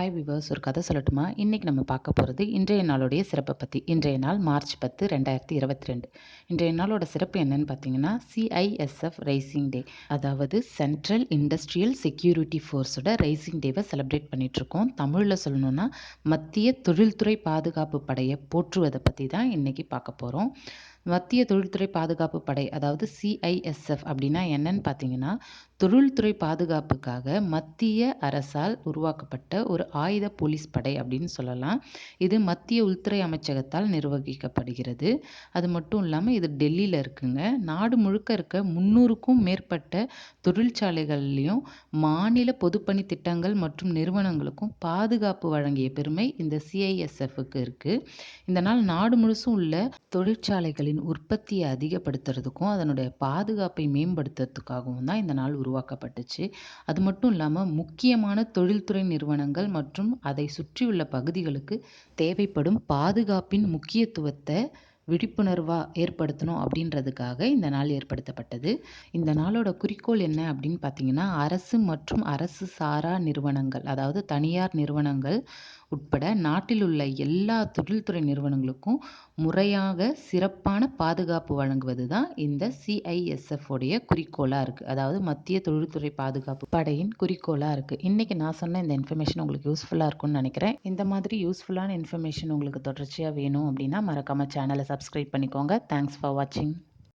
Hi viewers, ஒரு கதை சொல்லட்டுமா? இன்னைக்கு நம்ம பார்க்க போகிறது இன்றைய நாளுடைய சிறப்பை பற்றி. இன்றைய நாள் மார்ச் 10, 2022. இன்றைய நாளோட சிறப்பு என்னன்னு பார்த்தீங்கன்னா, CISF ரைசிங் டே. அதாவது சென்ட்ரல் இண்டஸ்ட்ரியல் செக்யூரிட்டி ஃபோர்ஸோட ரைசிங் டேவை செலிப்ரேட் பண்ணிகிட்ருக்கோம். தமிழில் சொல்லணுன்னா மத்திய தொழில்துறை பாதுகாப்பு படையை போற்றுவதை பற்றி தான் இன்றைக்கி பார்க்க போகிறோம். மத்திய தொழில்துறை பாதுகாப்பு படை, அதாவது CISF அப்படின்னா என்னன்னு பார்த்தீங்கன்னா, தொழில்துறை பாதுகாப்புக்காக மத்திய அரசால் உருவாக்கப்பட்ட ஒரு ஆயுத போலீஸ் படை அப்படின்னு சொல்லலாம். இது மத்திய உள்துறை அமைச்சகத்தால் நிர்வகிக்கப்படுகிறது. அது மட்டும் இல்லாமல் இது டெல்லியில் இருக்குங்க. நாடு முழுக்க இருக்க 300க்கும் மேற்பட்ட தொழிற்சாலைகள்லையும் மாநில பொதுப்பணி திட்டங்கள் மற்றும் நிறுவனங்களுக்கும் பாதுகாப்பு வழங்கிய பெருமை இந்த CISFக்கு இருக்குது. இந்த நாள் நாடு முழுசும் உள்ள தொழிற்சாலைகளின் உற்பத்தியை அதிகப்படுத்துறதுக்கும் அதனுடைய பாதுகாப்பை மேம்படுத்துறதுக்காகவும் தான் இந்த நாள் உருவாக்கப்பட்டுச்சு. அது மட்டும் இல்லாமல் முக்கியமான தொழில்துறை நிறுவனங்கள் மற்றும் அதை சுற்றியுள்ள பகுதிகளுக்கு தேவைப்படும் பாதுகாப்பின் முக்கியத்துவத்தை விழிப்புணர்வாக ஏற்படுத்தணும் அப்படின்றதுக்காக இந்த நாள் ஏற்படுத்தப்பட்டது. இந்த நாளோட குறிக்கோள் என்ன அப்படின்னு பார்த்தீங்கன்னா, அரசு மற்றும் அரசு சாரா நிறுவனங்கள், அதாவது தனியார் நிறுவனங்கள் உட்பட நாட்டில் உள்ள எல்லா தொழில்துறை நிறுவனங்களுக்கும் முறையாக சிறப்பான பாதுகாப்பு வழங்குவது தான் இந்த CISF உடைய குறிக்கோளாக இருக்குது. அதாவது மத்திய தொழில்துறை பாதுகாப்பு படையின் குறிக்கோளாக இருக்குது. இன்றைக்கி நான் சொன்ன இந்த இன்ஃபர்மேஷன் உங்களுக்கு யூஸ்ஃபுல்லாக இருக்கும்னு நினைக்கிறேன். இந்த மாதிரி யூஸ்ஃபுல்லான இன்ஃபர்மேஷன் உங்களுக்கு தொடர்ச்சியாக வேணும் அப்படின்னா மறக்காமல் சேனலை சப்ஸ்கிரைப் பண்ணிக்கோங்க. தேங்க்ஸ் ஃபார் வாட்சிங்.